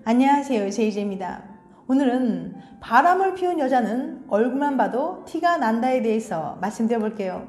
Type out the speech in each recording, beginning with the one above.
안녕하세요, 제이제입니다. 오늘은 바람을 피운 여자는 얼굴만 봐도 티가 난다에 대해서 말씀드려 볼게요.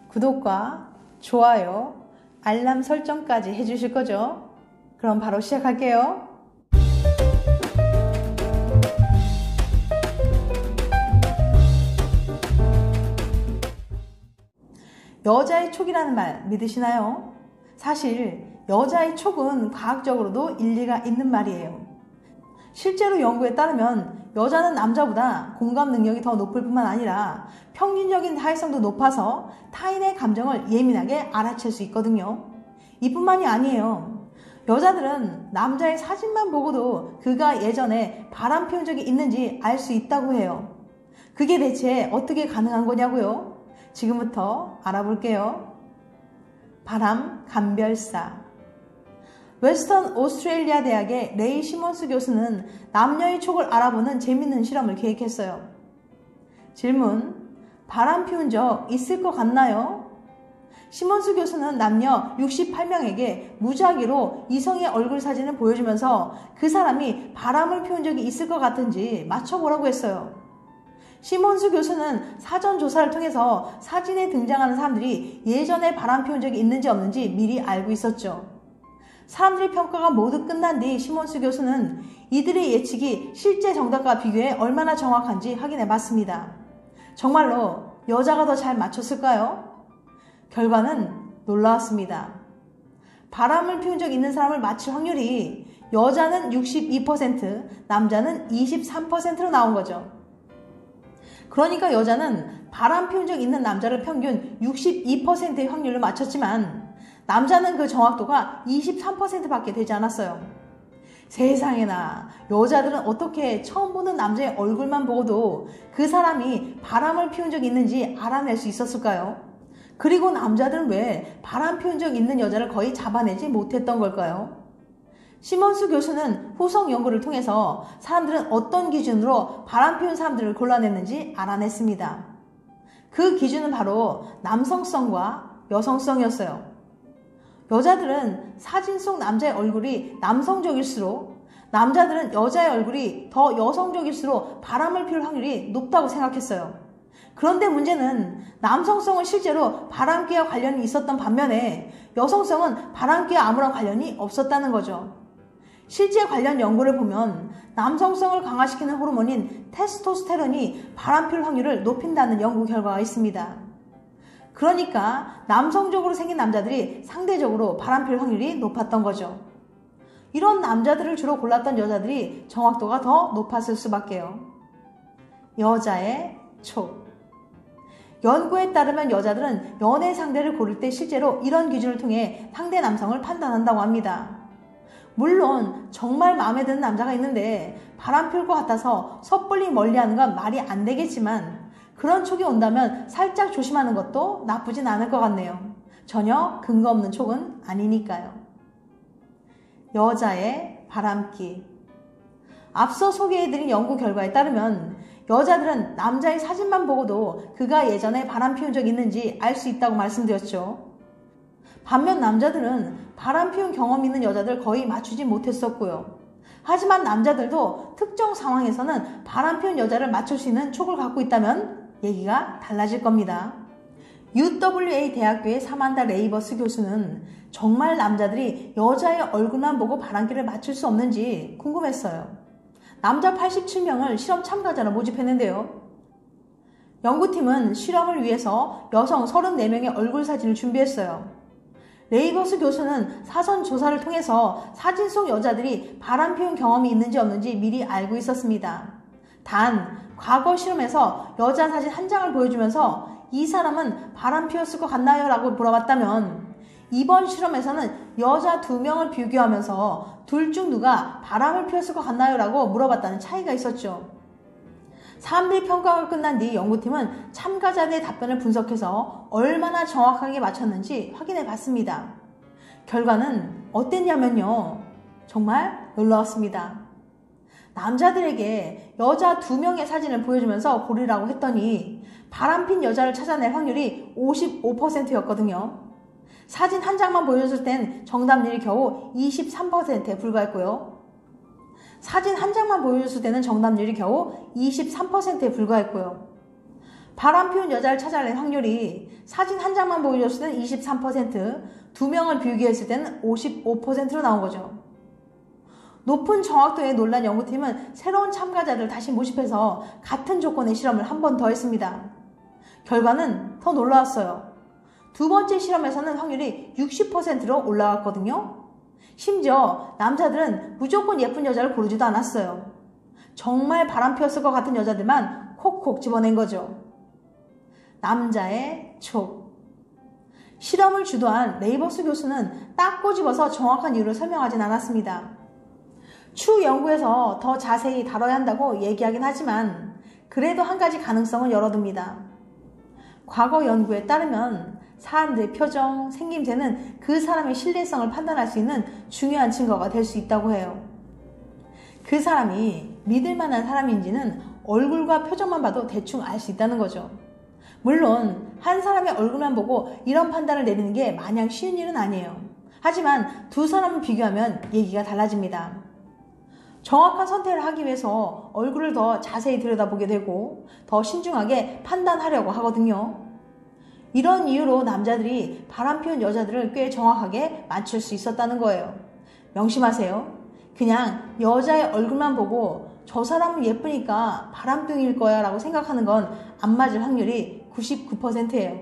구독과 좋아요, 알람 설정까지 해주실 거죠? 그럼 바로 시작할게요. 여자의 촉이라는 말 믿으시나요? 사실 여자의 촉은 과학적으로도 일리가 있는 말이에요. 실제로 연구에 따르면 여자는 남자보다 공감 능력이 더 높을 뿐만 아니라 평균적인 타의성도 높아서 타인의 감정을 예민하게 알아챌 수 있거든요. 이뿐만이 아니에요. 여자들은 남자의 사진만 보고도 그가 예전에 바람 피운 적이 있는지 알 수 있다고 해요. 그게 대체 어떻게 가능한 거냐고요? 지금부터 알아볼게요. 바람 감별사. 웨스턴 오스트레일리아 대학의 레이 시몬스 교수는 남녀의 촉을 알아보는 재밌는 실험을 계획했어요. 질문: 바람 피운 적 있을 것 같나요? 시몬스 교수는 남녀 68명에게 무작위로 이성의 얼굴 사진을 보여주면서 그 사람이 바람을 피운 적이 있을 것 같은지 맞춰보라고 했어요. 시몬스 교수는 사전 조사를 통해서 사진에 등장하는 사람들이 예전에 바람 피운 적이 있는지 없는지 미리 알고 있었죠. 사람들의 평가가 모두 끝난 뒤 시몬스 교수는 이들의 예측이 실제 정답과 비교해 얼마나 정확한지 확인해 봤습니다. 정말로 여자가 더 잘 맞췄을까요? 결과는 놀라웠습니다. 바람을 피운 적 있는 사람을 맞힐 확률이 여자는 62%, 남자는 23%로 나온 거죠. 그러니까 여자는 바람 피운 적 있는 남자를 평균 62%의 확률로 맞췄지만 남자는 그 정확도가 23%밖에 되지 않았어요. 세상에나, 여자들은 어떻게 처음 보는 남자의 얼굴만 보고도 그 사람이 바람을 피운 적이 있는지 알아낼 수 있었을까요? 그리고 남자들은 왜 바람 피운 적 있는 여자를 거의 잡아내지 못했던 걸까요? 시몬스 교수는 후속 연구를 통해서 사람들은 어떤 기준으로 바람 피운 사람들을 골라냈는지 알아냈습니다. 그 기준은 바로 남성성과 여성성이었어요. 여자들은 사진 속 남자의 얼굴이 남성적일수록, 남자들은 여자의 얼굴이 더 여성적일수록 바람을 피울 확률이 높다고 생각했어요. 그런데 문제는 남성성은 실제로 바람기와 관련이 있었던 반면에 여성성은 바람기와 아무런 관련이 없었다는 거죠. 실제 관련 연구를 보면 남성성을 강화시키는 호르몬인 테스토스테론이 바람 피울 확률을 높인다는 연구 결과가 있습니다. 그러니까 남성적으로 생긴 남자들이 상대적으로 바람 피울 확률이 높았던 거죠. 이런 남자들을 주로 골랐던 여자들이 정확도가 더 높았을 수밖에요. 여자의 촉. 연구에 따르면 여자들은 연애 상대를 고를 때 실제로 이런 기준을 통해 상대 남성을 판단한다고 합니다. 물론 정말 마음에 드는 남자가 있는데 바람 피울 것 같아서 섣불리 멀리하는 건 말이 안 되겠지만 그런 촉이 온다면 살짝 조심하는 것도 나쁘진 않을 것 같네요. 전혀 근거 없는 촉은 아니니까요. 여자의 바람기. 앞서 소개해드린 연구 결과에 따르면 여자들은 남자의 사진만 보고도 그가 예전에 바람 피운 적이 있는지 알 수 있다고 말씀드렸죠. 반면 남자들은 바람 피운 경험 있는 여자들 거의 맞추지 못했었고요. 하지만 남자들도 특정 상황에서는 바람 피운 여자를 맞출 수 있는 촉을 갖고 있다면 얘기가 달라질 겁니다. UWA 대학교의 사만다 레이버스 교수는 정말 남자들이 여자의 얼굴만 보고 바람기를 맞출 수 없는지 궁금했어요. 남자 87명을 실험 참가자로 모집했는데요. 연구팀은 실험을 위해서 여성 34명의 얼굴 사진을 준비했어요. 레이버스 교수는 사전 조사를 통해서 사진 속 여자들이 바람 피운 경험이 있는지 없는지 미리 알고 있었습니다. 단, 과거 실험에서 여자 사진 한 장을 보여주면서 이 사람은 바람 피웠을 것 같나요? 라고 물어봤다면 이번 실험에서는 여자 2명을 비교하면서 둘 중 누가 바람을 피웠을 것 같나요? 라고 물어봤다는 차이가 있었죠. 사람들이 평가가 끝난 뒤 연구팀은 참가자들의 답변을 분석해서 얼마나 정확하게 맞췄는지 확인해 봤습니다. 결과는 어땠냐면요. 정말 놀라웠습니다. 남자들에게 여자 2명의 사진을 보여주면서 고르라고 했더니 바람핀 여자를 찾아낼 확률이 55%였거든요. 사진 한 장만 보여줬을 땐 정답률이 겨우 23%에 불과했고요. 사진 한 장만 보여줬을 때는 정답률이 겨우 23%에 불과했고요. 바람 피운 여자를 찾아낼 확률이 사진 한 장만 보여줬을 때는 23%, 두 명을 비교했을 때는 55%로 나온 거죠. 높은 정확도에 놀란 연구팀은 새로운 참가자를 다시 모집해서 같은 조건의 실험을 한 번 더 했습니다. 결과는 더 놀라웠어요. 두 번째 실험에서는 확률이 60%로 올라갔거든요. 심지어 남자들은 무조건 예쁜 여자를 고르지도 않았어요. 정말 바람 피웠을 것 같은 여자들만 콕콕 집어낸 거죠. 남자의 촉. 실험을 주도한 레이버스 교수는 딱 꼬집어서 정확한 이유를 설명하진 않았습니다. 추후 연구에서 더 자세히 다뤄야 한다고 얘기하긴 하지만 그래도 한 가지 가능성은 열어둡니다. 과거 연구에 따르면 사람들의 표정, 생김새는 그 사람의 신뢰성을 판단할 수 있는 중요한 증거가 될 수 있다고 해요. 그 사람이 믿을 만한 사람인지는 얼굴과 표정만 봐도 대충 알 수 있다는 거죠. 물론 한 사람의 얼굴만 보고 이런 판단을 내리는 게 마냥 쉬운 일은 아니에요. 하지만 두 사람을 비교하면 얘기가 달라집니다. 정확한 선택을 하기 위해서 얼굴을 더 자세히 들여다보게 되고 더 신중하게 판단하려고 하거든요. 이런 이유로 남자들이 바람 피운 여자들을 꽤 정확하게 맞출 수 있었다는 거예요. 명심하세요. 그냥 여자의 얼굴만 보고 저 사람은 예쁘니까 바람둥이일 거야 라고 생각하는 건 안 맞을 확률이 99%예요.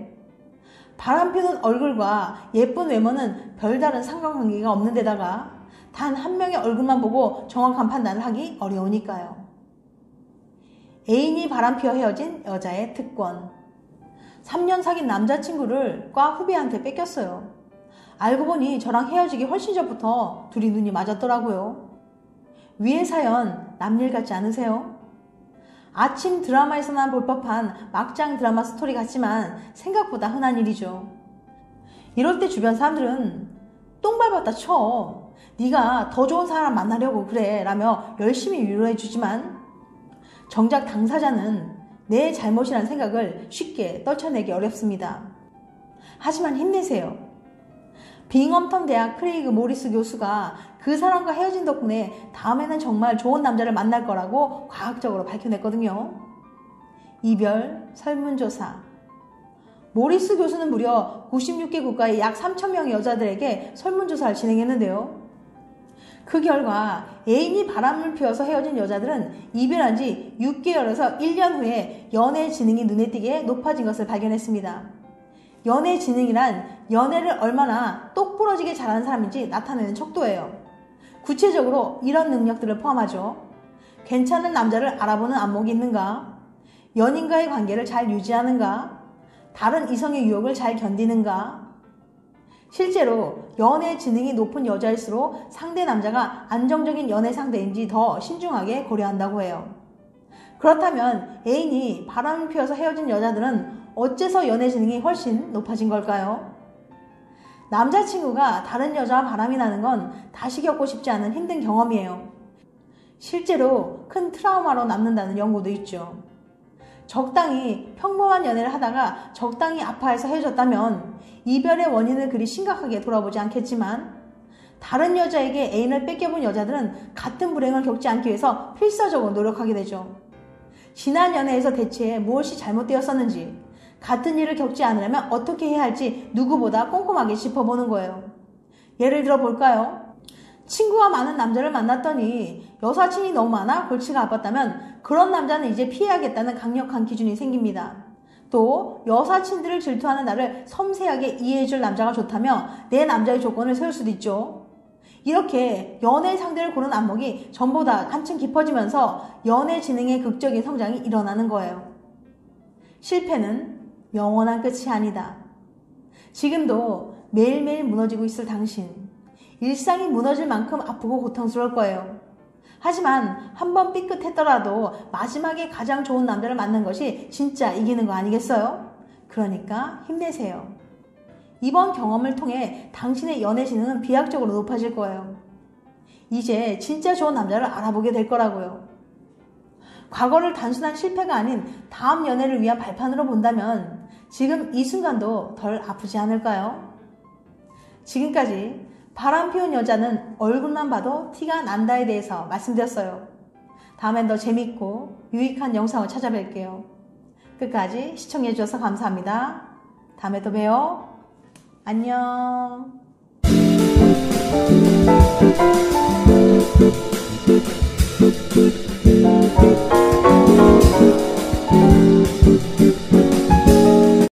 바람 피우는 얼굴과 예쁜 외모는 별다른 상관관계가 없는 데다가 단 한 명의 얼굴만 보고 정확한 판단을 하기 어려우니까요. 애인이 바람피워 헤어진 여자의 특권. 3년 사귄 남자친구를 과 후배한테 뺏겼어요. 알고 보니 저랑 헤어지기 훨씬 전부터 둘이 눈이 맞았더라고요. 위의 사연 남일 같지 않으세요? 아침 드라마에서만 볼 법한 막장 드라마 스토리 같지만 생각보다 흔한 일이죠. 이럴 때 주변 사람들은 똥 밟았다 쳐. 네가 더 좋은 사람 만나려고 그래 라며 열심히 위로해 주지만 정작 당사자는 내 잘못이라는 생각을 쉽게 떨쳐내기 어렵습니다. 하지만 힘내세요. 빙엄턴 대학 크레이그 모리스 교수가 그 사람과 헤어진 덕분에 다음에는 정말 좋은 남자를 만날 거라고 과학적으로 밝혀냈거든요. 이별 설문조사. 모리스 교수는 무려 96개 국가의 약 3,000명의 여자들에게 설문조사를 진행했는데요. 그 결과 애인이 바람을 피워서 헤어진 여자들은 이별한 지 6개월에서 1년 후에 연애 지능이 눈에 띄게 높아진 것을 발견했습니다. 연애 지능이란 연애를 얼마나 똑부러지게 잘하는 사람인지 나타내는 척도예요. 구체적으로 이런 능력들을 포함하죠. 괜찮은 남자를 알아보는 안목이 있는가? 연인과의 관계를 잘 유지하는가? 다른 이성의 유혹을 잘 견디는가? 실제로 연애 지능이 높은 여자일수록 상대 남자가 안정적인 연애 상대인지 더 신중하게 고려한다고 해요. 그렇다면 애인이 바람을 피워서 헤어진 여자들은 어째서 연애 지능이 훨씬 높아진 걸까요? 남자친구가 다른 여자와 바람이 나는 건 다시 겪고 싶지 않은 힘든 경험이에요. 실제로 큰 트라우마로 남는다는 연구도 있죠. 적당히 평범한 연애를 하다가 적당히 아파해서 헤어졌다면 이별의 원인을 그리 심각하게 돌아보지 않겠지만 다른 여자에게 애인을 뺏겨본 여자들은 같은 불행을 겪지 않기 위해서 필사적으로 노력하게 되죠. 지난 연애에서 대체 무엇이 잘못되었었는지, 같은 일을 겪지 않으려면 어떻게 해야 할지 누구보다 꼼꼼하게 짚어보는 거예요. 예를 들어 볼까요? 친구가 많은 남자를 만났더니 여사친이 너무 많아 골치가 아팠다면 그런 남자는 이제 피해야겠다는 강력한 기준이 생깁니다. 또 여사친들을 질투하는 나를 섬세하게 이해해줄 남자가 좋다며 내 남자의 조건을 세울 수도 있죠. 이렇게 연애 상대를 고른 안목이 전보다 한층 깊어지면서 연애 지능의 극적인 성장이 일어나는 거예요. 실패는 영원한 끝이 아니다. 지금도 매일매일 무너지고 있을 당신. 일상이 무너질 만큼 아프고 고통스러울 거예요. 하지만 한번 삐끗했더라도 마지막에 가장 좋은 남자를 만난 것이 진짜 이기는 거 아니겠어요? 그러니까 힘내세요. 이번 경험을 통해 당신의 연애 지능은 비약적으로 높아질 거예요. 이제 진짜 좋은 남자를 알아보게 될 거라고요. 과거를 단순한 실패가 아닌 다음 연애를 위한 발판으로 본다면 지금 이 순간도 덜 아프지 않을까요? 지금까지 바람 피운 여자는 얼굴만 봐도 티가 난다에 대해서 말씀드렸어요. 다음엔 더 재밌고 유익한 영상을 찾아뵐게요. 끝까지 시청해주셔서 감사합니다. 다음에 또 봬요. 안녕.